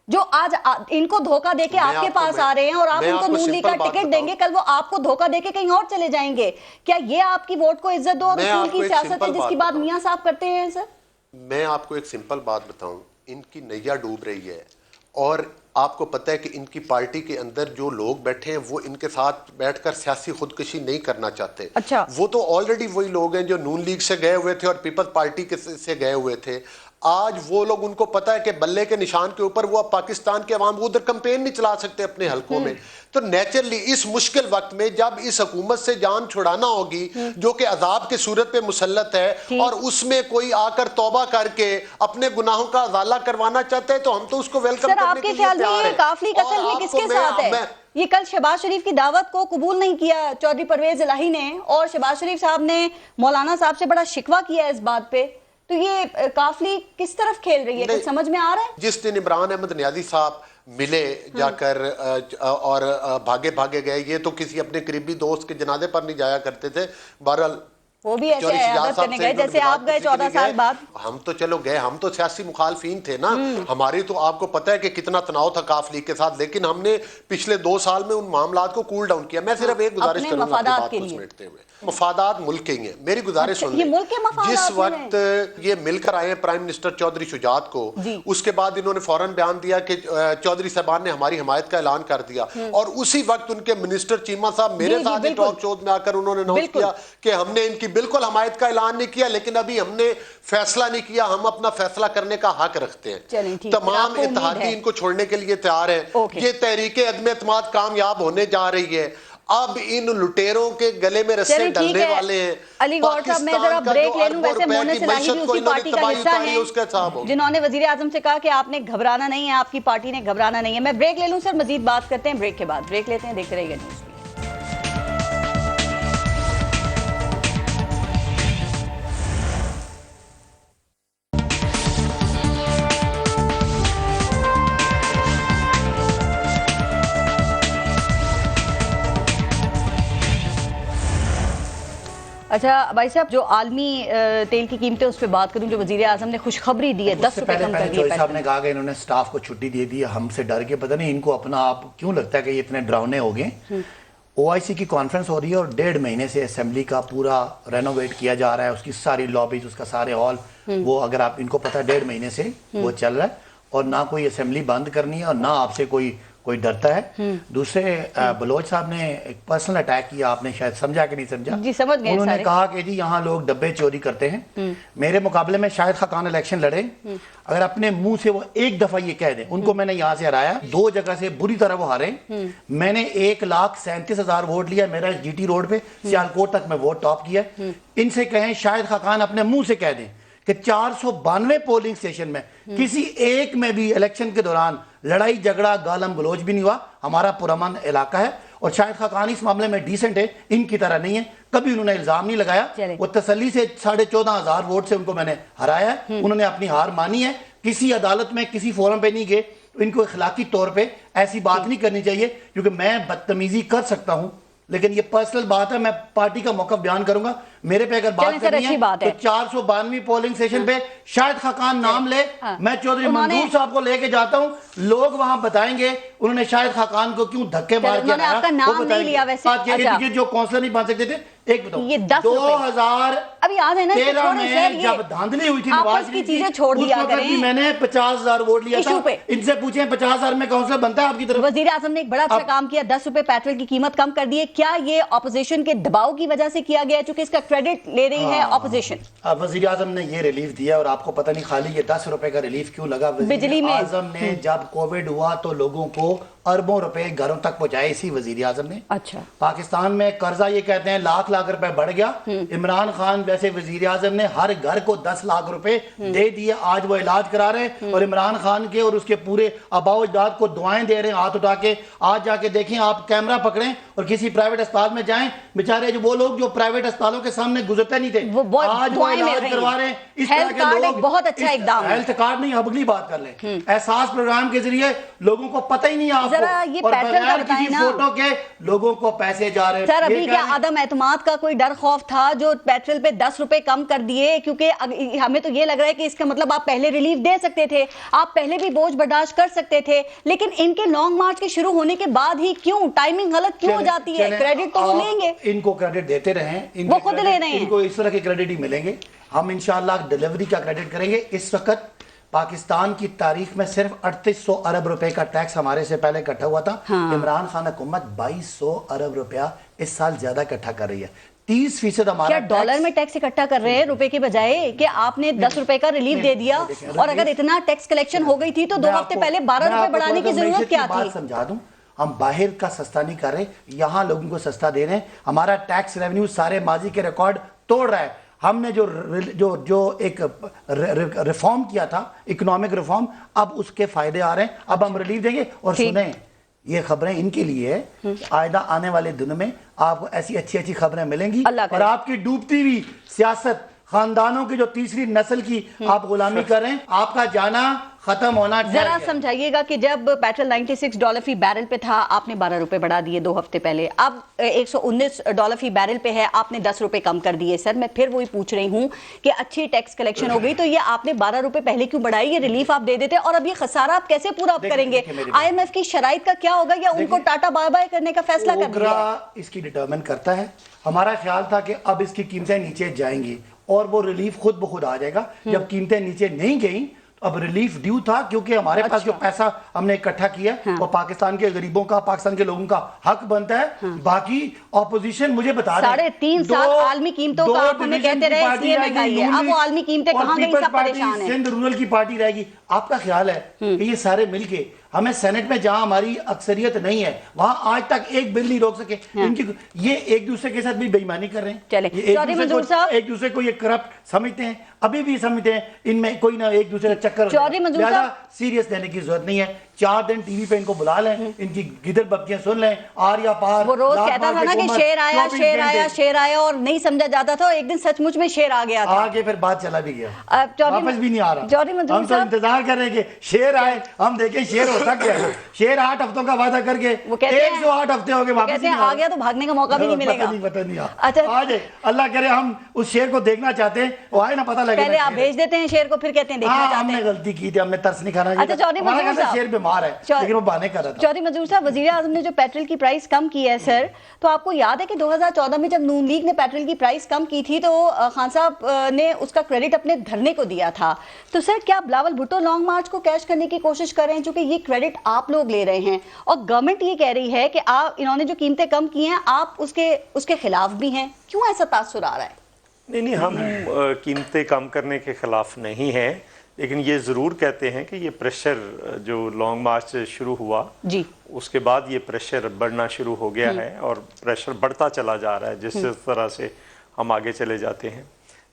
जो आज इनको धोखा देके आपके पास आ रहे हैं और आप उनको नून लीग का टिकट देंगे, कल वो आपको धोखा देके कहीं और चले जाएंगे। क्या ये आपकी वोट को इज्जत दो और उसूल की सियासत है जिसकी बात मियां साहब करते हैं? सर मैं आपको एक सिंपल बात बताऊं, इनकी नैया डूब रही है और आपको पता है कि इनकी पार्टी के अंदर जो लोग बैठे हैं वो इनके साथ बैठकर सियासी खुदकुशी नहीं करना चाहते। अच्छा। वो तो ऑलरेडी वही लोग हैं जो नून लीग से गए हुए थे और पीपल्स पार्टी से गए हुए थे। आज वो लोग, उनको पता है कि बल्ले के निशान के ऊपर वो अब पाकिस्तान के अवाम उधर कैंपेन नहीं चला सकते अपने हलकों में। तो नेचुरली इस मुश्किल वक्त में जब इस हुकूमत से जान छुड़ाना होगी जो कि अजाब की सूरत पे मुसल्लत है और उसमें कोई आकर तौबा करके अपने गुनाहों का अजाला करवाना चाहता है तो हम तो उसको वेलकम करने के लिए तैयार हैं। काफिली कत्ल में किसके साथ है? ये कल शहबाज शरीफ की दावत को कबूल नहीं किया चौधरी परवेज इलाही ने और शहबाज शरीफ साहब ने मौलाना साहब से बड़ा शिकवा किया इस बात पे। तो ये काफिली किस तरफ खेल रही है, कुछ समझ में आ रहा है? जिस दिन इमरान अहमद नियाजी साहब मिले जाकर और भागे भागे गए, ये तो किसी अपने करीबी दोस्त के जनाजे पर नहीं जाया करते थे। बहरहाल वो भी ऐसे आदत करने गए जैसे आप गए 14 साल बाद। हम तो चलो गए, हम तो सियासी मुखालफीन थे ना। हमारी तो आपको पता है कि कितना तनाव था काफ लीग के साथ, लेकिन हमने पिछले 2 साल में उन मामलात को कूल डाउन किया। मैं सिर्फ एक गुजारिश करूंगा आपकी बात को समेटते हुए, मफादात मुल्क के ही हैं। मेरी गुजारिश सुन लें, जिस वक्त ये मिलकर आए हैं प्राइम मिनिस्टर चौधरी शुजात को, उसके बाद इन्होंने फौरन बयान दिया कि चौधरी साहबान ने हमारी हिमायत का ऐलान कर दिया और उसी वक्त उनके मिनिस्टर चीमा साहब मेरे साथ ही टॉक शो में आकर उन्होंने अनाउंस किया कि हमने इनकी बिल्कुल हमायत का ऐलान नहीं किया, लेकिन अभी हमने फैसला नहीं किया, हम अपना फैसला करने का हक रखते हैं। तमाम इत्तेहादी इनको छोड़ने के लिए तैयार है। ये तहरीके अदम एतमाद कामयाब होने जा रही है। अब इन लुटेरों के गले में रस्से डलने वाले हैं। अली गौर साहब, मैं जरा ब्रेक ले लूं। वैसे मोनिस इलाही भी उसी पार्टी का हिस्सा है जिन्होंने वजीर आजम से कहा कि आपने घबराना नहीं है, आपकी पार्टी ने घबराना नहीं है। मैं ब्रेक ले लूं सर, मजीद बात करते हैं ब्रेक के बाद। ब्रेक लेते हैं, देखते रहिएगा न्यूज़। अच्छा भाई साहब, जो आलमी तेल की कीमतें उस पर बात करूं, जो वजीर आजम ने खुशखबरी दी है 10 रुपए कम कर दिए। साहब ने कहा कि इन्होंने स्टाफ को छुट्टी दे दी है हमसे डर के। पता नहीं इनको अपना आप क्यों लगता है कि ये इतने डरावने हो गए। OIC की कॉन्फ्रेंस हो रही है और 1.5 महीने से असेंबली का पूरा रेनोवेट किया जा रहा है, उसकी सारी लॉबीज, उसका सारे हॉल, वो अगर आप इनको पता है 1.5 महीने से वो चल रहा है और ना कोई असेंबली बंद करनी है और ना आपसे कोई डरता है। दूसरे बलोच साहब ने एक पर्सनल अटैक किया, आपने शायद समझा कि नहीं समझा जी? समझ गए। उन्होंने कहा कि जी यहाँ लोग डब्बे चोरी करते हैं। मेरे मुकाबले में शाहिद खाकान इलेक्शन लड़े, अगर अपने मुंह से वो एक दफा ये कह दें, उनको मैंने यहाँ से हराया, 2 जगह से बुरी तरह वो हारे, मैंने 1,37,000 वोट लिया, मेरा GT रोड पे सियालकोट तक मैं वोट टॉप किया। इनसे कहें शाहिद खाकान अपने मुंह से कह दें कि 492 पोलिंग स्टेशन में किसी एक में भी इलेक्शन के दौरान लड़ाई झगड़ा गालम गलोच भी नहीं हुआ। हमारा पुरअमन इलाका है और शाहिद खाकान इस मामले में डिसेंट है, इनकी तरह नहीं है। कभी उन्होंने इल्जाम नहीं लगाया। वो तसल्ली से 14,500 वोट से उनको मैंने हराया है। उन्होंने अपनी हार मानी है, किसी अदालत में किसी फोरम पे नहीं गए। इनको इखलाकी तौर पे ऐसी बात नहीं करनी चाहिए, क्योंकि मैं बदतमीजी कर सकता हूं लेकिन ये पर्सनल बात है, मैं पार्टी का मौका बयान करूंगा। मेरे पे अगर बात करनी है तो 492 पोलिंग स्टेशन पे शाहिद खाकान नाम ले, मैं चौधरी मंजूर साहब को लेके जाता हूं, लोग वहां बताएंगे उन्होंने शाहिद खाकान को क्यों धक्के मार के आपका नाम नहीं लिया। वैसे जो काउंसलर नहीं बन सकते थे, एक बताओ, ये 2013 में जब धांधली हुई थी नवाज की चीजें छोड़ दिया करें, मैंने 50,000 वोट लिया था। इनसे पूछे 50,000 में काउंसलर बनता है आपकी तरफ? वजीर आजम ने एक बड़ा अच्छा काम किया, 10 रुपए पेट्रोल की कीमत कम कर दी है। क्या ये ऑपोजिशन के दबाव की वजह से किया गया, चूंकि इसका क्रेडिट ले रही है ऑपोजिशन। वजीर आजम ने ये रिलीफ दिया और आपको पता नहीं खाली ये 10 रुपए का रिलीफ क्यों लगा। बिजली में आजम ने जब कोविड हुआ तो लोगों को अरबों रुपए घरों तक पहुंचाए इसी वजीर आजम ने। अच्छा, पाकिस्तान में कर्जा ये कहते हैं लाख लाख रुपए बढ़ गया। इमरान खान वैसे वजीर आजम ने हर घर को 10 लाख रुपए दे दिए, आज वो इलाज करा रहे हैं और इमरान खान के और उसके पूरे आबाओ अजदाद को दुआएं दे रहे हैं हाथ उठा के। आज जाके देखें, आप कैमरा पकड़ें और किसी प्राइवेट अस्पताल में जाएं, बेचारे जो वो लोग जो प्राइवेट अस्पतालों के सामने गुजरते नहीं थे आज वो इलाज करवा रहे हैं। इस तरह के लोग, बहुत अच्छा इकदाम है। हेल्थ कार्ड नहीं, अगली बात कर लें, एहसास प्रोग्राम के जरिए लोगों को पता ही नहीं आपको और बगैर किसी फोटो के लोगों को पैसे जा रहे हैं। सर अभी क्या आदम एतमाद का कोई डर खौफ था जो पेट्रोल पे 10 रुपए कम कर दिए? क्योंकि हमें तो ये लग रहा है कि इसका मतलब आप पहले रिलीफ दे सकते थे, आप पहले भी बोझ बर्दाश्त कर सकते थे, लेकिन इनके लॉन्ग मार्च के शुरू होने के बाद ही क्यों टाइमिंग गलत क्यों हो जाती है? क्रेडिट तो वो लेंगे, इनको क्रेडिट देते रहें, वो खुद ले रहे हैं, इनको इस तरह के क्रेडिट ही मिलेंगे। हम इंशाल्लाह डिलीवरी का क्रेडिट करेंगे। इस वक्त पाकिस्तान की तारीख में सिर्फ 3800 अरब रुपए का टैक्स हमारे से पहले इकट्ठा हुआ था। इमरान खान हुकूमत 2200 अरब रुपया इस साल ज्यादा इकट्ठा कर रही है। 30% हमारा क्या डॉलर में टैक्स इकट्ठा कर रहे हैं रुपए के बजाय कि आपने 10 रुपए का रिलीफ दे दिया? और अगर इतना टैक्स कलेक्शन हो गई थी तो 2 हफ्ते पहले 12 रुपए बढ़ाने की जरूरत क्या थी? समझा दूं, हम बाहर का सस्ता नहीं कर रहे, यहाँ लोगों को सस्ता दे रहे हैं। हमारा टैक्स रेवेन्यू सारे माजी के रिकॉर्ड तोड़ रहा है। हमने जो एक रिफॉर्म किया था, इकोनॉमिक रिफॉर्म, अब उसके फायदे आ रहे हैं। अब हम रिलीफ देंगे। और सुने, ये खबरें इनके लिए है, आइंदा आने वाले दिनों में आपको ऐसी अच्छी अच्छी खबरें मिलेंगी और आपकी डूबती हुई सियासत, खानदानों की जो तीसरी नस्ल की आप गुलामी कर रहे हैं, आपका जाना खत्म होना। जरा समझाइएगा कि जब पेट्रोल $96 फी बैरल पे था, आपने 12 रुपए बढ़ा दिए 2 हफ्ते पहले, अब $119 फी बैरल पे है, आपने 10 रुपए कम कर दिए। सर मैं फिर वही पूछ रही हूँ कि अच्छी टैक्स कलेक्शन हो गई तो ये आपने 12 रुपए पहले क्यों बढ़ाई? ये रिलीफ आप दे देते और अब ये खसारा आप कैसे पूरा करेंगे? IMF की शराइत का क्या होगा या उनको टाटा बाय बाय करने का फैसला कर दिया? इसकी डिटरमिन करता है। हमारा ख्याल था कि अब इसकी कीमतें नीचे जाएंगी और वो रिलीफ खुद ब खुद आ जाएगा। जब कीमतें नीचे नहीं गई अब रिलीफ ड्यू था, क्योंकि हमारे पास जो पैसा हमने इकट्ठा किया वो पाकिस्तान के गरीबों का, पाकिस्तान के लोगों का हक बनता है। बाकी ऑपोजिशन मुझे बता रहे 3.5 साल आलमी कीमतों का आप हमें कहते रहे इसलिए महंगाई है, अब वो आलमी कीमतें कहां गई? सब परेशान है। सिंध रूरल की पार्टी रहेगी। आपका ख्याल है कि ये सारे मिलके हमें सेनेट में जहां हमारी अक्सरियत नहीं है वहां आज तक एक बिल नहीं रोक सके? इनकी ये एक दूसरे के साथ भी बेईमानी कर रहे हैं। एक दूसरे को ये करप्ट समझते हैं, अभी भी समझते हैं। इनमें कोई ना एक दूसरे का चक्कर, ज्यादा सीरियस लेने की जरूरत नहीं है। 4 दिन टीवी पे इनको बुला लें, इनकी गिदर बत्तियां सुन लें, आर या पार। वो रोज कहता था ना कि शेर आया शेर आया शेर आया और नहीं समझा जाता था, एक दिन सचमुच में शेर आ गया था। आगे फिर बात चला भी गया, वापस भी नहीं आ रहा। हम तो इंतजार कर रहे हैं कि शेर आए, हम देखें शेर होता क्या है। शेर 8 हफ्तों का वादा करके 108 हफ्ते हो गए, वापस आ गया तो भागने का मौका भी नहीं मिलेगा। पता नहीं अच्छा आज अल्लाह करे हम उस शेर को देखना चाहते हैं, वो आए ना पता लगे। पहले आप भेज देते हैं शेर को, फिर कहते हैं देखना चाहते हैं। हमने गलती की थी, हमने तरस नहीं खाना। अच्छा चौधरी मंजूर साहब, शेर बीमार है लेकिन वो बहाने कर रहा था। चौधरी मंजूर साहब, वजीर आजम ने जो पेट्रोल की प्राइस कम की है सर, तो आपको याद है कि 2014 में जब नून लीग ने पेट्रोल की प्राइस कम की थी तो खान साहब ने उसका क्रेडिट अपने धरने को दिया था। तो सर क्या बिलावल भुट्टो लॉन्ग मार्च को कैश करने की कोशिश कर रहे हैं, चूंकि ये क्रेडिट आप लोग ले रहे हैं और गवर्नमेंट ये कह रही है कि आप इन्होंने जो कीमतें कम की हैं आप उसके खिलाफ भी हैं, क्यों ऐसा तासुर आ रहा है? नहीं, हम कीमतें कम करने के खिलाफ नहीं हैं, लेकिन ये ज़रूर कहते हैं कि ये प्रेशर जो लॉन्ग मार्च शुरू हुआ जी, उसके बाद ये प्रेशर बढ़ना शुरू हो गया है और प्रेशर बढ़ता चला जा रहा है जिस तरह से हम आगे चले जाते हैं।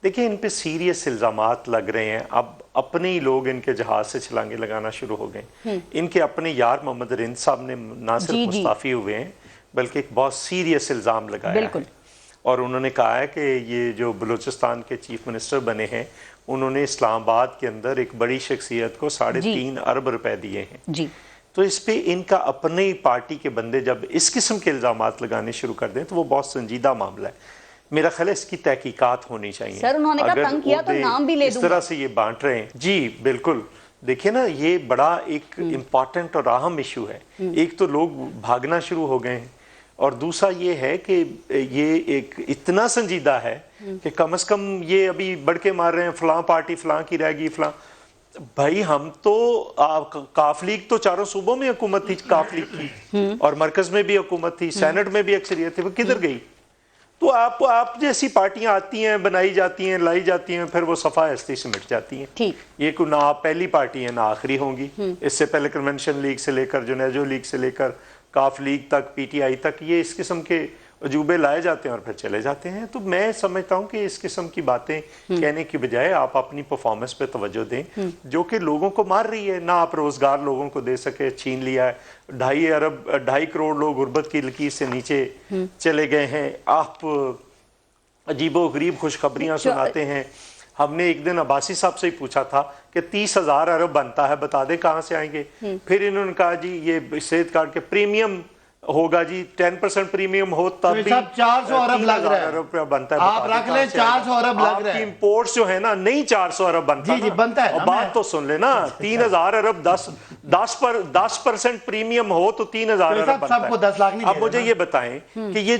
देखिए, इन पे सीरियस इल्ज़ामात लग रहे हैं। अब अपने ही लोग इनके जहाज से छलांगे लगाना शुरू हो गए। इनके अपने यार मोहम्मद रिंद साहब ने ना सिर्फ मुस्ताफ़ी हुए हैं बल्कि एक बहुत सीरियस इल्ज़ाम लगाया है और उन्होंने कहा है कि ये जो बलूचिस्तान के चीफ मिनिस्टर बने हैं उन्होंने इस्लामाबाद के अंदर एक बड़ी शख्सियत को 3.5 अरब रुपए दिए हैं जी। तो इस पे इनका अपने ही पार्टी के बंदे जब इस किस्म के इल्ज़ामात लगाने शुरू कर दें तो वो बहुत संजीदा मामला है। मेरा ख्याल है इसकी तहकीकात होनी चाहिए। सर उन्होंने कहा तंग किया तो नाम भी ले दूंगा। इस तरह से ये बांट रहे हैं जी, बिल्कुल। देखिए ना, ये बड़ा एक इम्पॉर्टेंट और अहम इशू है। एक तो लोग भागना शुरू हो गए हैं और दूसरा ये है कि ये एक इतना संजीदा है कि कम से कम ये अभी बढ़ के मार रहे हैं फलां पार्टी फलां की रहेगी फलां। भाई हम तो काफ लीग तो चारों सूबों में हुकूमत थी काफ लीग की और मरकज में भी हुकूमत थी, सेनेट में भी अक्सरियत थी, वो किधर गई? تو آپ جیسی پارٹیاں آتی ہیں، بنائی جاتی ہیں، لائی جاتی ہیں، پھر وہ صفحہ ہستی سے مٹ جاتی ہیں. یہ کوئی نہ آپ پہلی پارٹی ہیں نہ آخری ہوں گی. اس سے پہلے کنونشن لیگ سے لے کر جنیجو لیگ سے لے کر کاف لیگ تک، پی ٹی آئی تک، یہ اس قسم کے عجوبے لائے جاتے ہیں اور پھر چلے جاتے ہیں. تو میں سمجھتا ہوں کہ اس قسم کی باتیں کہنے کی بجائے آپ اپنی پرفارمنس پہ توجہ دیں جو کہ لوگوں کو مار رہی ہے. نہ آپ روزگار لوگوں کو دے سکے، چھین لیا ہے. 2.5 کروڑ لوگ غربت کی لکیر سے نیچے چلے گئے ہیں. آپ عجیب و غریب خوشخبریاں سناتے ہیں. ہم نے ایک دن عباسی صاحب سے ہی پوچھا تھا کہ 30,000 ارب بنتا ہے، بتا دیں کہاں سے آئیں گے. پھر انہوں نے کہا جی یہ صحت کارڈ کے پریمیم ہوگا جی، 10% پریمیم ہو تب بھی 400 ارب لگ رہا ہے، روپیہ بنتا ہے. آپ رکھ لیں 400 ارب لگ رہا ہے. امپورٹس جو ہے نا نہیں 400 ارب بنتا. جی بنتا ہے. بات تو سن لینا، 3,000 ارب 10% پریمیم ہو تو 3,000 ارب بنتا ہے. 10 لاکھ نہیں. اب مجھے یہ بتائیں کہ یہ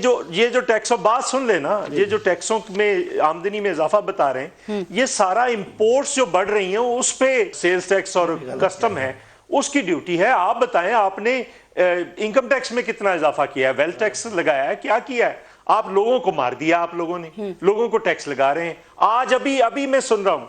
جو ٹیکسوں، بات سن لینا، یہ جو ٹیکسوں میں آمدنی میں اضافہ بتا رہے ہیں، یہ سارا امپورٹس جو بڑھ رہی ہیں اس پہ سیلز ٹیکس اور کسٹم ہے، اس کی ڈیوٹی ہے. آپ بتائیں آپ نے انکم ٹیکس میں کتنا اضافہ کیا ہے، ویلتھ ٹیکس لگایا ہے، کیا کیا ہے؟ آپ لوگوں کو مار دیا، آپ لوگوں نے لوگوں کو ٹیکس لگا رہے ہیں. آج ابھی میں سن رہا ہوں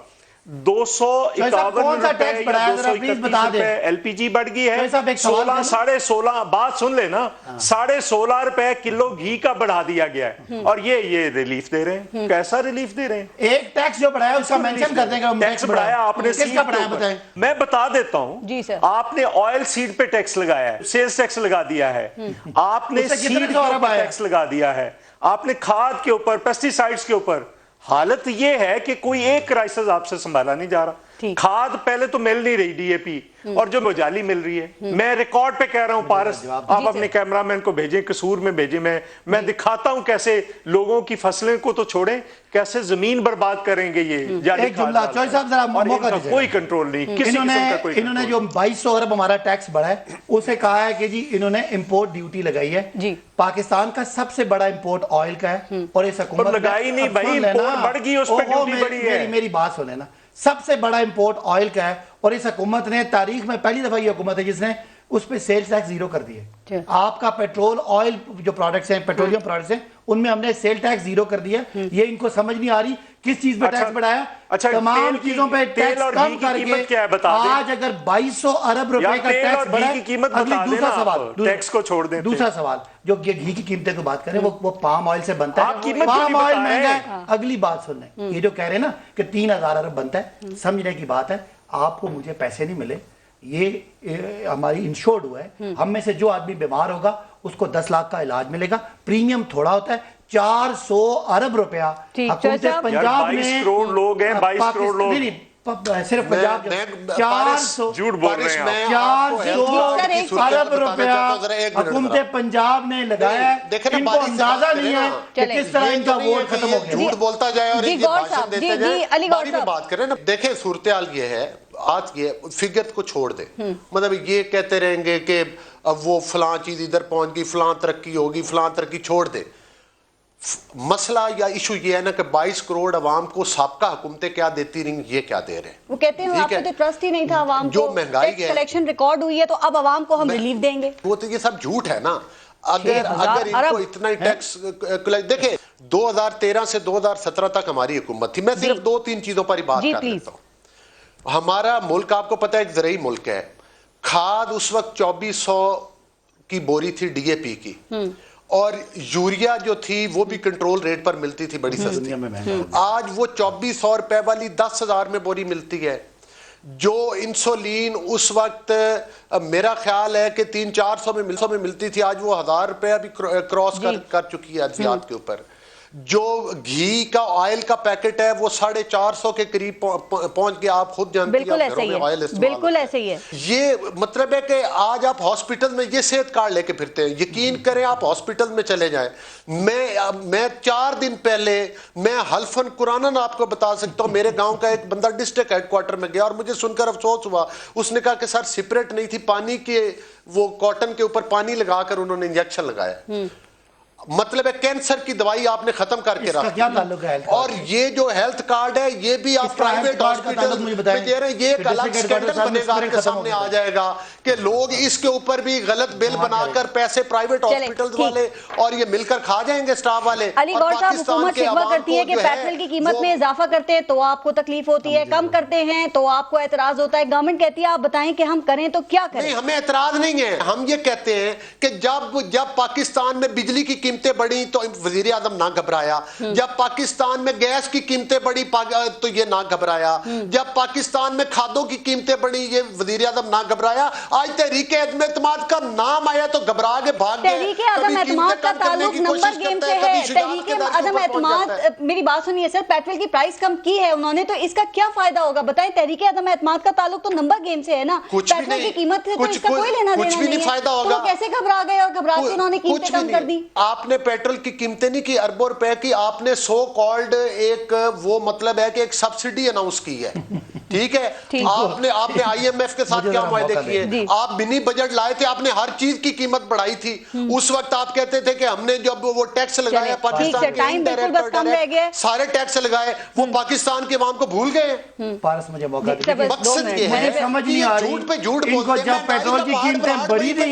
251 روپے ایل پی جی بڑھ گئی ہے. 16.5 بات سن لینا، 16.5 روپے کلو گھی کا بڑھا دیا گیا ہے. اور یہ ریلیف دے رہے ہیں. کیسا ریلیف دے رہے ہیں؟ ایک ٹیکس جو بڑھایا اس کا مینشن کر دیں گے. ٹیکس بڑھایا آپ نے سیڈ کے اوپر، میں بتا دیتا ہوں. آپ نے آئل سیڈ پہ ٹیکس لگایا ہے، سیلز ٹیکس لگا دیا ہے. آپ نے سیڈ کے اوپر ٹیکس لگا دیا ہے. آپ نے کھاد کے اوپر، پیسٹی سائیڈز کے اوپر. حالت یہ ہے کہ کوئی ایک کرائسس آپ سے سنبھالا نہیں جا رہا. کھاد پہلے تو مل نہیں رہی، ڈی اے پی، اور جو مجالی مل رہی ہے. میں ریکارڈ پہ کہہ رہا ہوں پارس، آپ اپنے کیمرامین کو بھیجیں، قصور میں بھیجیں. میں دکھاتا ہوں کیسے لوگوں کی فصلیں کو تو چھوڑیں، کیسے زمین برباد کریں گے یہ. ایک جملہ چوہدری صاحب ذرا موقع دیجیے. کوئی کنٹرول نہیں کسی قسم کا. کوئی انہوں نے جو 2200 ارب ہمارا ٹیکس بڑھا ہے اسے کہا ہے کہ جی انہوں نے امپورٹ ڈیوٹی لگائی ہے. پاکستان کا سب سے بڑا امپورٹ آئل کا ہے، اور اس حکومت لگائی نہیں بھائی، امپورٹ بڑھ گئی، اس پہ ڈیوٹی بڑھی ہے. میری بات سن لینا، سب سے بڑا امپورٹ آئل کا ہے، اور اس حکومت نے تاریخ میں پہلی دفعہ یہ حکومت ہے جس نے اس پہ سیلز ٹیکس زیرو کر دیے. آپ کا پیٹرول آئل جو پروڈکٹس ہیں، پیٹرولیم پروڈکٹس ہیں، ان میں ہم نے سیل ٹیکس زیرو کر دیا. یہ ان کو سمجھ نہیں آ رہی کس چیز پہ ٹیکس بڑھایا. تمام چیزوں پہ ٹیکس کم کر کے آج اگر 2200 ارب روپے کا ٹیکس بڑھا. دوسرا سوال، ٹیکس کو چھوڑ دیں. دوسرا سوال جو گھی کی قیمتیں کو بات کریں، وہ پام آئل سے بنتا ہے. پام آئل مہنگا ہے. اگلی بات سن لیں، یہ جو کہہ رہے ہیں نا کہ 3000 ارب بنتا ہے، سمجھنے کی بات ہے. آپ کو مجھے پیسے نہیں ملے، یہ ہماری انشورڈ ہوا ہے. ہم میں سے جو آدمی بیمار ہوگا اس کو 10 لاکھ کا علاج ملے گا. پریمیم تھوڑا ہوتا ہے. 400 ارب روپیہ حکومت پنجاب نے، 22 کروڑ لوگ ہیں، 22 کروڑ لوگ صرف پنجاب 400 جھوٹ بول رہے ہیں. 400 ارب روپیہ حکومت پنجاب نے لگایا ہے. ان کو اندازہ نہیں ہے کہ کس طرح ان کا ووٹ ختم ہو گیا. جھوٹ بولتا جائے اور ان کی بھاشن دیتے جائے. باری میں بات کریں نا، دیکھیں صورتحال یہ ہے، آج یہ فگر کو چھوڑ دیں. مطلب یہ کہتے رہیں گے کہ اب وہ فلاں چیز ادھر پہنچ گئی، فلاں ترقی ہوگی، فلاں ترقی، چھوڑ دیں. مسئلہ یا ایشو یہ ہے نا کہ 22 کروڑ عوام کو سابقہ حکومتیں کیا دیتی رہیں، یہ کیا دے رہے ہیں. وہ کہتے ہیں آپ کو تو ٹرسٹ ہی نہیں تھا عوام کو. جو مہنگائی ہے، کلیکشن ریکارڈ ہوئی ہے تو اب عوام کو ہم ریلیف دیں گے. وہ تو یہ سب جھوٹ ہے نا. اگر ان کو اتنا ہی ٹیکس دیکھیں 2013 سے 2017 تک ہماری حکومت تھی. میں صرف 2-3 چیزوں پر ہی بات کر لیتا ہوں. ہمارا ملک آپ کو پتہ ہے ایک زرعی ملک ہے. کھاد اس وقت 2400 کی بوری تھی ڈی اے پی کی، اور یوریا جو تھی وہ بھی کنٹرول ریٹ پر ملتی تھی بڑی سستی. آج وہ 2400 روپے والی 10,000 میں بوری ملتی ہے. جو انسولین اس وقت میرا خیال ہے کہ 300-400 میں ملتی تھی، آج وہ 1000 روپے بھی کراس کر چکی ہے ادویات کے اوپر. جو گھی کا آئل کا پیکٹ ہے وہ 450 کے قریب پہنچ گیا. آپ خود جانتی ہیں گھروں میں آئل استعمال. بالکل ایسے ہی ہے. یہ مطلب ہے کہ آج آپ ہاسپٹل میں یہ صحت کارڈ لے کے پھرتے ہیں. یقین کریں آپ ہاسپٹل میں چلے جائیں. میں 4 دن پہلے میں حلفن قرآنن آپ کو بتا سکتا ہوں، میرے گاؤں کا ایک بندہ ڈسٹرکٹ ہیڈ کوارٹر میں گیا اور مجھے سن کر افسوس ہوا. اس نے کہا کہ سر سپریٹ نہیں تھی، پانی کے وہ کاٹن کے اوپر پانی لگا کر انہوں نے انجیکشن لگایا. मतलब है कैंसर की दवाई आपने खत्म करके इसका रख क्या दी। ताल्लुक है हेल्थ और ये जो हेल्थ कार्ड है ये भी आप इसका हेल्थ प्राइवेट कार्ड का ताल्लुक मुझे हॉस्पिटल बताएं। में दे रहे हैं। ये एक कि अलग डिस्ट्रिक्ट हेडक्वार्टर स्कैंडल साहब बनेगा, में आपके खत्म हो सामने गया। आ जाएगा कि लोग इसके ऊपर भी गलत बिल बनाकर पैसे प्राइवेट चले, हॉस्पिटल्स ठीक। वाले और ये मिलकर खा जाएंगे स्टाफ वाले। अली और गौर साहब, पाकिस्तान हुकूमत के शिकवा अवाम करती है को कि जो है, पेट्रोल की कीमत वो- में इजाफा करते हैं तो आपको तकलीफ होती है, कम करते हैं तो आपको एतराज होता है। गवर्नमेंट कहती है आप बताएं कि हम करें तो क्या करें? नहीं, हमें एतराज नहीं है। हम ये कहते हैं कि जब पाकिस्तान में बिजली की कीमतें बढ़ी तो वजीर आजम ना घबराया, जब पाकिस्तान में गैस की कीमतें बढ़ी तो ये ना घबराया, जब पाकिस्तान में खादों की कीमतें बढ़ी ये वजीर आजम ना घबराया। आज तहरीक अदम एतमाद का नाम आया तो घबरा के भाग गए। तहरीक अदम एतमाद का ताल्लुक नंबर गेम से है। तहरीक अदम एतमाद, मेरी बात सुनिए सर, पेट्रोल की प्राइस कम की है उन्होंने तो इसका क्या फायदा होगा बताएं? तहरीक अदम एतमाद का ताल्लुक तो नंबर गेम से है ना, पेट्रोल की कीमत से तो इसका कोई लेना देना नहीं है। फायदा तो होगा। वो कैसे घबरा गए और घबरा के उन्होंने कीमतें कम कर दी? आपने पेट्रोल की कीमतें नहीं की अरबों रुपए की, आपने सो कॉल्ड एक वो मतलब है कि एक सब्सिडी अनाउंस की है। ठीक है, आपने IMF के साथ क्या मुआहदे किए? आप मिनी बजट लाए थे, आपने हर चीज की कीमत बढ़ाई थी। उस वक्त आप कहते थे कि हमने जब वो टैक्स लगाया पाकिस्तान के इनडायरेक्ट सारे टैक्स लगाए, वो पाकिस्तान के अवाम को भूल गए। पारस मुझे मौका दीजिए। मकसद ये मुझे है समझ नहीं आ रही, झूठ पे झूठ इनको बोलते हैं। जब पेट्रोल की कीमतें बढ़ी थी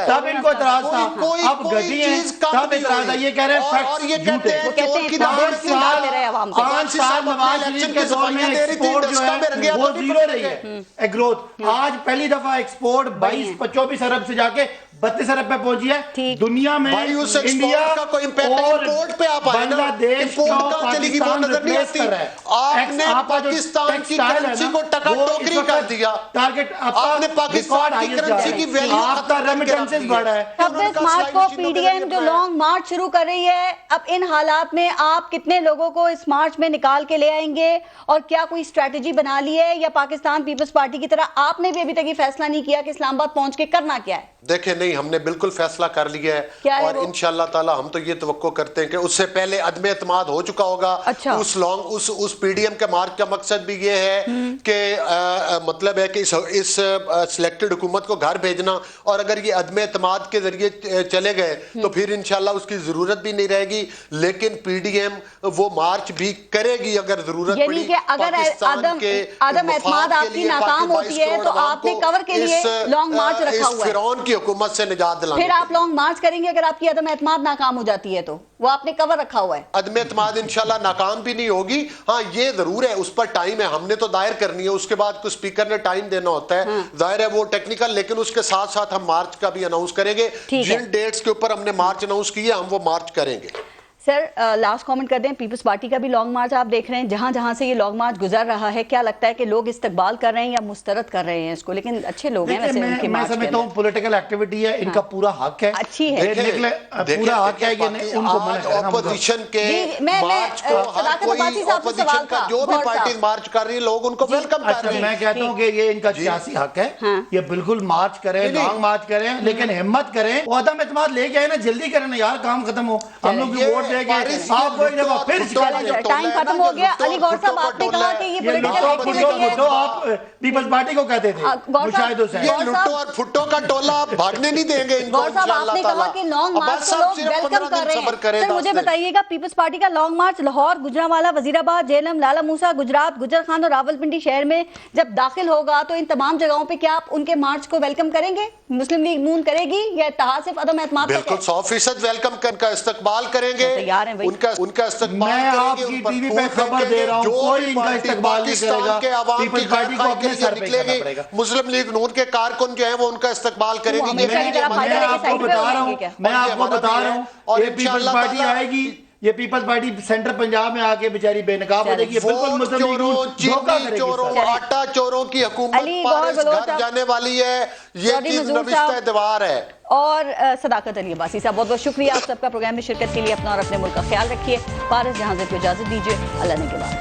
तब इनको इतराज था, अब घटी है तब इतराज है। ये कह रहे हैं और ये फैक्ट्स कहते झूठे। हैं वो कहते हैं चोर की इतना दाल देर क्यों डालते रहे आवाम से? 5 साल नवाज शरीफ के दौर में एक्सपोर्ट जो है वो जीरो रही है ग्रोथ। आज पहली दफा एक्सपोर्ट 22-24 अरब से जाके 32 अरब पे पहुंची है दुनिया में। भाई उस इंडिया एक्सपोर्ट का कोई इम्पैक्ट है, और इंपोर्ट पे आप आए ना, बांग्लादेश इंपोर्ट कहां चली गई वो नजर नहीं आती। आपने पाकिस्तान की करेंसी को टका टोकरी कर दिया, टारगेट आपने पाकिस्तान की करेंसी की वैल्यू आपका रेमिटेंसेस बढ़ा है। 26 मार्च को पीडीएम जो लॉन्ग मार्च शुरू कर रही है, अब इन हालात में आप कितने लोगों को इस मार्च में निकाल के ले आएंगे और क्या कोई स्ट्रेटेजी बना ली है, या पाकिस्तान पीपल्स पार्टी की तरह आपने भी अभी तक ये फैसला नहीं किया कि इस्लामाबाद पहुंच के करना क्या है? देखें, नहीं, हमने बिल्कुल फैसला कर लिया है और इंशाअल्लाह ताला हम तो ये तवक्को करते हैं कि उससे पहले अदम एतमाद हो चुका होगा। अच्छा। उस पीडीएम के मार्च का मकसद भी ये है कि मतलब है कि इस सिलेक्टेड हुकूमत को घर भेजना, और अगर ये अदम एतमाद के जरिए चले गए तो फिर इंशाअल्लाह उसकी जरूरत भी नहीं रहेगी। लेकिन पीडीएम वो मार्च भी करेगी अगर जरूरत पड़ी। कि अगर अदम एतमाद आपकी नाकाम होती है तो आपने कवर के लिए लॉन्ग मार्च रखा हुआ है, हुकूमत से निजात दिलाने। फिर आप लॉन्ग मार्च करेंगे अगर आपकी अदम एतमाद नाकाम हो जाती है तो वो आपने कवर रखा हुआ है। अदम एतमाद इंशाल्लाह नाकाम भी नहीं होगी। हाँ, ये जरूर है, उस पर टाइम है, हमने तो दायर करनी है, उसके बाद कुछ स्पीकर ने टाइम देना होता है। जाहिर है वो टेक्निकल, लेकिन उसके साथ साथ हम मार्च का भी अनाउंस करेंगे। जिन डेट्स के ऊपर हमने मार्च अनाउंस किया हम वो मार्च करेंगे। सर, लास्ट कमेंट कर दें, पीपल्स पार्टी का भी लॉन्ग मार्च आप देख रहे हैं, जहां जहां से ये लॉन्ग मार्च गुजर रहा है, क्या लगता है कि लोग इस्तकबाल कर रहे हैं या मुस्तरद कर रहे हैं इसको? लेकिन अच्छे लोग हैं वैसे उनके मैं समझता हूं पॉलिटिकल एक्टिविटी है, इनका पूरा हक है, अच्छी है, पूरा हक है कि उनको ऑपोजिशन के मार्च को हर कोई ऑपोजिशन का जो भी पार्टी मार्च कर रही है लोग उनको वेलकम कर रहे हैं। मैं कहता हूं कि ये इनका सियासी हक है, ये बिल्कुल मार्च करें, लॉन्ग मार्च करें, लेकिन हिम्मत करें, अदम एतमाद लेके आए ना, जल्दी करें ना यार, काम खत्म हो, हम लोग वोट देंगे। टाइम खत्म हो गया। अली गौर साहब, आपने कहा कि ये पॉलिटिकल एक्टिविटी है, आप पीपल्स पार्टी को कहते थे मुशाहिद हुसैन, ये लुट्टो और फुट्टो का टोला भागने नहीं देंगे इनको। गौर साहब, आपने कहा कि लॉन्ग मार्च को लोग वेलकम कर रहे हैं। सर, मुझे बताइएगा, पीपल्स पार्टी का लॉन्ग मार्च लाहौर, गुजरांवाला, वजीराबाद, जेहलम, लाला मूसा, गुजरात, गुजर खान और रावलपिंडी शहर में जब दाखिल होगा तो इन तमाम जगहों पे क्या आप उनके मार्च को वेलकम करेंगे? मुस्लिम लीग नून करेगी या इत्तेहाद सिर्फ अदम एतमाद? बिल्कुल 100% वेलकम का इस्तकबाल करेंगे, उनका इस्तकबाल मैं आपकी टीवी पे खबर दे रहा हूं, कोई इनका इस्तकबाल नहीं करेगा, पीपल्स पार्टी को अपने सर पे करना पड़ेगा। मुस्लिम लीग नून के कारकुन जो है वो उनका इस्तकबाल करेंगे। मैं आपको बता रहा हूं ये पीपल्स पार्टी आएगी, ये पीपल्स पार्टी सेंटर पंजाब में आके बेचारी बेनकाब हो जाएगी। बिल्कुल मुस्लिम लीग धोखा करेगी, चोरों, आटा चोरों की हुकूमत पारिस घर जाने वाली है, ये चीज नविश्ता दीवार है। और सदाकत अली अब्बासी साहब, बहुत बहुत शुक्रिया आप सबका प्रोग्राम में शिरकत के लिए। अपना और अपने मुल्क का ख्याल रखिए। पारस जहां से इजाजत दीजिए, अल्लाह ने के बाद।